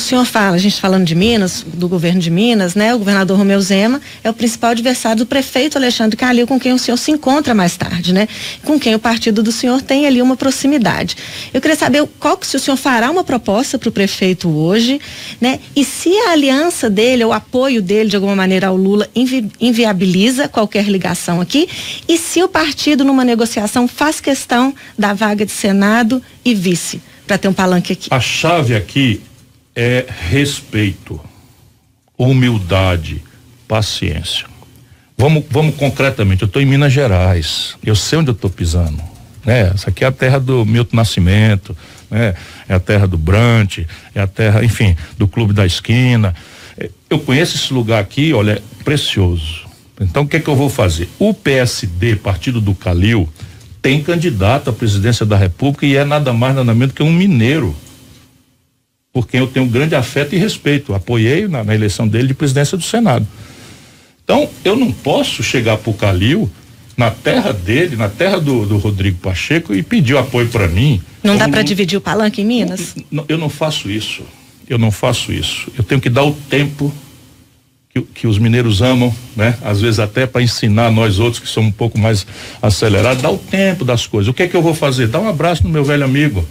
senhor fala, a gente falando de Minas, do governo de Minas, né? O governador Romeu Zema é o principal adversário do prefeito Alexandre Calil, com quem o senhor se encontra mais tarde, né? Com quem o partido do senhor tem ali uma proximidade. Eu queria saber se o senhor fará uma proposta para o prefeito hoje, né? E se a aliança dele, o apoio dele de alguma maneira ao Lula inviabiliza qualquer ligação aqui, e se o partido numa negociação faz questão da vaga de Senado e vice, para ter um palanque aqui. A chave aqui é respeito, humildade, paciência. Vamos concretamente, eu estou em Minas Gerais, eu sei onde eu estou pisando, né? Essa aqui é a terra do Milton Nascimento, né? É a terra do Brant, é a terra, enfim, do Clube da Esquina. Eu conheço esse lugar aqui, olha, é precioso. Então o que é que eu vou fazer? O PSD, partido do Calil, tem candidato à presidência da República e é nada mais nada menos que um mineiro, por quem eu tenho grande afeto e respeito. Apoiei na eleição dele de presidência do Senado. Então eu não posso chegar pro Calil, na terra dele, na terra do Rodrigo Pacheco, e pedir o apoio para mim. Não dá para dividir o palanque em Minas? Eu não faço isso. Eu tenho que dar o tempo que os mineiros amam, né? Às vezes até para ensinar nós outros que somos um pouco mais acelerados, dar o tempo das coisas. O que é que eu vou fazer? Dar um abraço no meu velho amigo,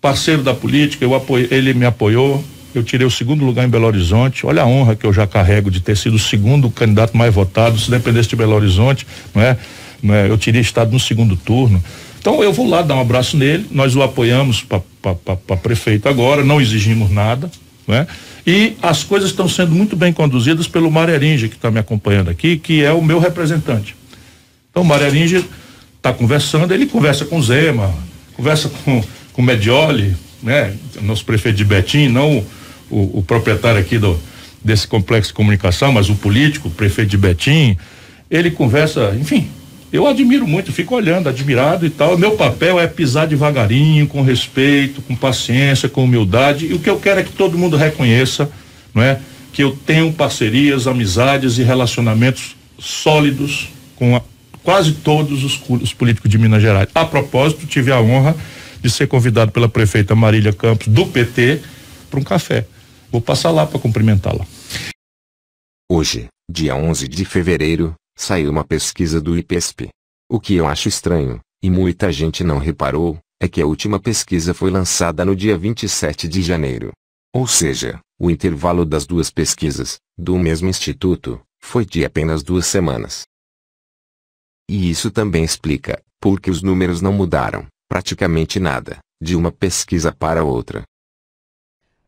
parceiro da política, ele me apoiou, eu tirei o 2º lugar em Belo Horizonte, olha a honra que eu já carrego de ter sido o 2º candidato mais votado, se dependesse de Belo Horizonte, não é? Eu teria estado no 2º turno. Então eu vou lá dar um abraço nele, nós o apoiamos para prefeito agora, não exigimos nada, não é? E as coisas estão sendo muito bem conduzidas pelo Mário Eringe, que está me acompanhando aqui, que é o meu representante. Então o Mário Eringe está conversando, ele conversa com o Zema, conversa com o Medioli, né? Nosso prefeito de Betim, não o proprietário aqui desse complexo de comunicação, mas o político, o prefeito de Betim, ele conversa, enfim, eu admiro muito, fico olhando, admirado e tal. O meu papel é pisar devagarinho, com respeito, com paciência, com humildade, e o que eu quero é que todo mundo reconheça, não é? Que eu tenho parcerias, amizades e relacionamentos sólidos com quase todos os políticos de Minas Gerais. A propósito, tive a honra de ser convidado pela prefeita Marília Campos, do PT, para um café. Vou passar lá para cumprimentá-la. Hoje, dia 11 de fevereiro, saiu uma pesquisa do IPESP. O que eu acho estranho, e muita gente não reparou, é que a última pesquisa foi lançada no dia 27 de janeiro. Ou seja, o intervalo das duas pesquisas, do mesmo instituto, foi de apenas 2 semanas. E isso também explica por que os números não mudaram, praticamente nada, de uma pesquisa para outra.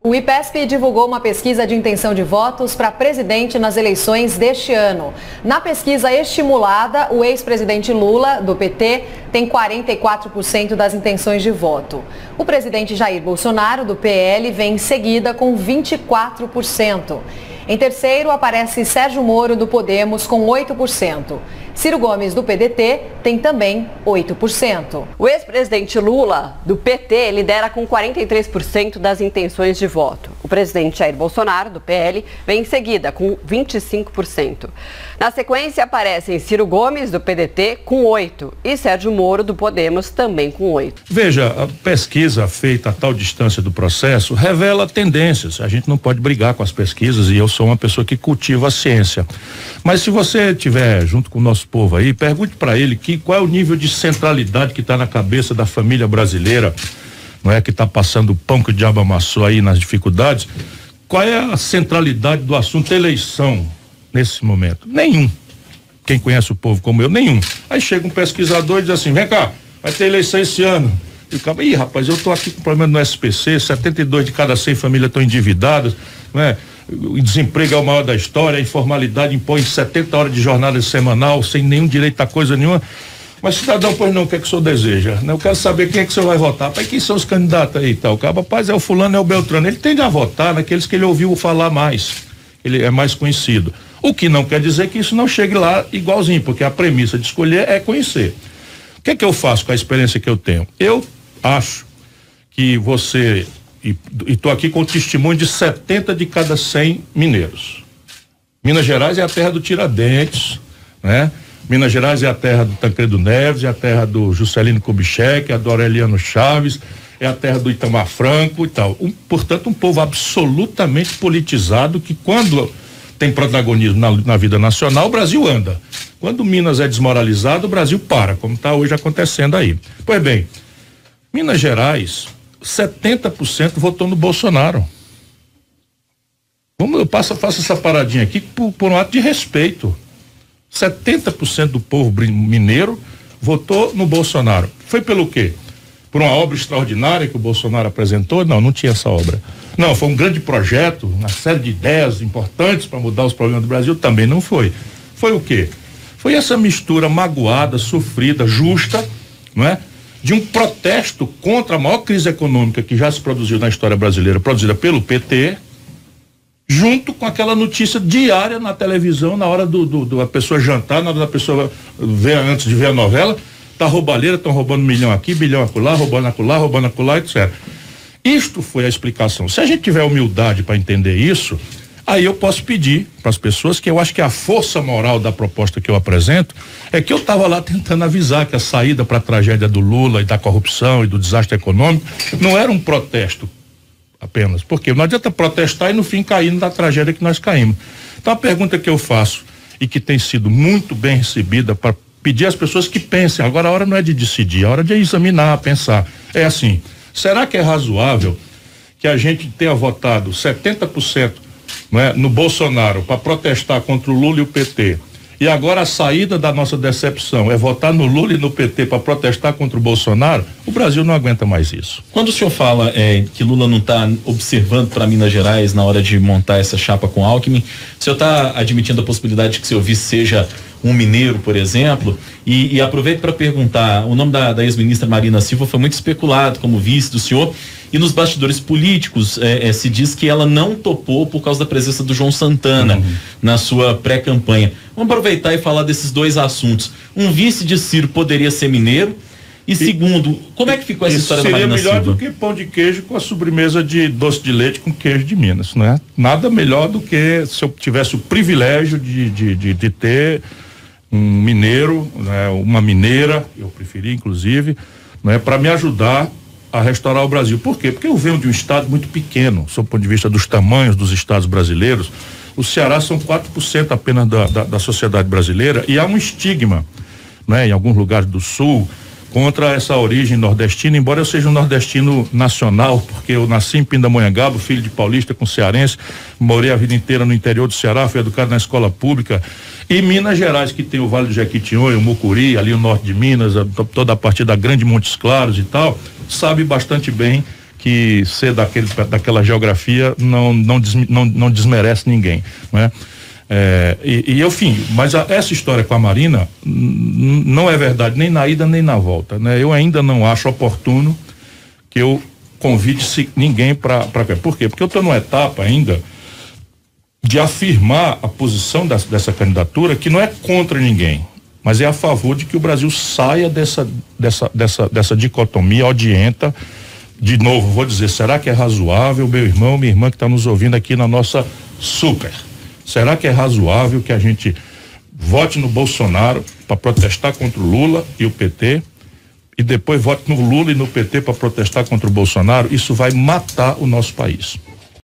O IPESP divulgou uma pesquisa de intenção de votos para presidente nas eleições deste ano. Na pesquisa estimulada, o ex-presidente Lula, do PT, tem 44% das intenções de voto. O presidente Jair Bolsonaro, do PL, vem em seguida com 24%. Em terceiro, aparece Sérgio Moro, do Podemos, com 8%. Ciro Gomes, do PDT, tem também 8%. O ex-presidente Lula, do PT, lidera com 43% das intenções de voto. O presidente Jair Bolsonaro, do PL, vem em seguida, com 25%. Na sequência, aparecem Ciro Gomes, do PDT, com 8%, e Sérgio Moro, do Podemos, também com 8%. Veja, a pesquisa feita a tal distância do processo revela tendências. A gente não pode brigar com as pesquisas, e eu sou uma pessoa que cultiva a ciência. Mas se você estiver junto com o nosso povo aí, pergunte para ele qual é o nível de centralidade que está na cabeça da família brasileira, não é, que está passando o pão que o diabo amassou aí nas dificuldades. Qual é a centralidade do assunto eleição nesse momento? Nenhum. Quem conhece o povo como eu, nenhum. Aí chega um pesquisador e diz assim: vem cá, vai ter eleição esse ano. E o cara, rapaz, eu tô aqui com problema no SPC, 72 de cada 100 famílias estão endividadas, não é? O desemprego é o maior da história, a informalidade impõe 70 horas de jornada semanal, sem nenhum direito a coisa nenhuma. Mas, cidadão, pois não, o que é que o senhor deseja? Eu quero saber quem é que o senhor vai votar. Para quem são os candidatos aí e tal? Rapaz, é o fulano, é o Beltrano. Ele tende a votar naqueles que ele ouviu falar mais. Ele é mais conhecido. O que não quer dizer que isso não chegue lá igualzinho, porque a premissa de escolher é conhecer. O que é que eu faço com a experiência que eu tenho? Eu acho que você, e estou aqui com o testemunho de 70 de cada 100 mineiros. Minas Gerais é a terra do Tiradentes, né? Minas Gerais é a terra do Tancredo Neves, é a terra do Juscelino Kubitschek, é a do Aureliano Chaves, é a terra do Itamar Franco e tal. Portanto, um povo absolutamente politizado que quando tem protagonismo na vida nacional, o Brasil anda. Quando Minas é desmoralizado, o Brasil para, como está hoje acontecendo aí. Pois bem, Minas Gerais, 70% votou no Bolsonaro. Eu faço essa paradinha aqui por um ato de respeito. 70% do povo mineiro votou no Bolsonaro. Foi pelo quê? Por uma obra extraordinária que o Bolsonaro apresentou? Não tinha essa obra. Não, foi um grande projeto, uma série de ideias importantes para mudar os problemas do Brasil? Também não foi. Foi o quê? Foi essa mistura magoada, sofrida, justa, não é? De um protesto contra a maior crise econômica que já se produziu na história brasileira, produzida pelo PT, junto com aquela notícia diária na televisão, na hora da pessoa jantar, na hora da pessoa ver, antes de ver a novela, tá roubalheira, estão roubando milhão aqui, bilhão acolá, roubando acolá, etc. Isto foi a explicação. Se a gente tiver humildade para entender isso, aí eu posso pedir para as pessoas que eu acho que a força moral da proposta que eu apresento é que eu estava lá tentando avisar que a saída para a tragédia do Lula e da corrupção e do desastre econômico não era um protesto apenas, porque não adianta protestar e no fim cair na tragédia que nós caímos. Então a pergunta que eu faço e que tem sido muito bem recebida para pedir às pessoas que pensem, agora a hora não é de decidir, a hora de examinar, pensar, é assim, será que é razoável que a gente tenha votado 70%, não é, no Bolsonaro para protestar contra o Lula e o PT, e agora a saída da nossa decepção é votar no Lula e no PT para protestar contra o Bolsonaro? O Brasil não aguenta mais isso. Quando o senhor fala que Lula não está observando para Minas Gerais na hora de montar essa chapa com Alckmin, o senhor está admitindo a possibilidade de que seu vice seja um mineiro, por exemplo? E aproveito para perguntar, o nome da ex-ministra Marina Silva foi muito especulado como vice do senhor, e nos bastidores políticos se diz que ela não topou por causa da presença do João Santana na sua pré-campanha. Vamos aproveitar e falar desses dois assuntos. Um vice de Ciro poderia ser mineiro? E segundo, como é que ficou essa história da Marina Silva? Seria melhor do que pão de queijo com a sobremesa de doce de leite com queijo de Minas, né? Nada melhor do que se eu tivesse o privilégio de ter um mineiro, né, uma mineira, eu preferi inclusive, né, para me ajudar a restaurar o Brasil. Por quê? Porque eu venho de um estado muito pequeno, sob o ponto de vista dos tamanhos dos estados brasileiros. O Ceará são 4% apenas da sociedade brasileira, e há um estigma, né, em alguns lugares do sul, contra essa origem nordestina, embora eu seja um nordestino nacional, porque eu nasci em Pindamonhangaba, filho de paulista com cearense, morei a vida inteira no interior do Ceará, fui educado na escola pública. E Minas Gerais, que tem o Vale do Jequitinhonha, o Mucuri, ali o norte de Minas, toda a partir da Grande Montes Claros e tal, sabe bastante bem que ser daquela geografia não desmerece ninguém, né? Enfim, mas essa história com a Marina não é verdade nem na ida nem na volta, né? Eu ainda não acho oportuno que eu convide ninguém para por quê? Porque eu estou numa etapa ainda de afirmar a posição dessa candidatura, que não é contra ninguém, mas é a favor de que o Brasil saia dessa dicotomia odienta. De novo, vou dizer, será que é razoável, meu irmão, minha irmã que está nos ouvindo aqui na nossa super? Será que é razoável que a gente vote no Bolsonaro para protestar contra o Lula e o PT e depois vote no Lula e no PT para protestar contra o Bolsonaro? Isso vai matar o nosso país.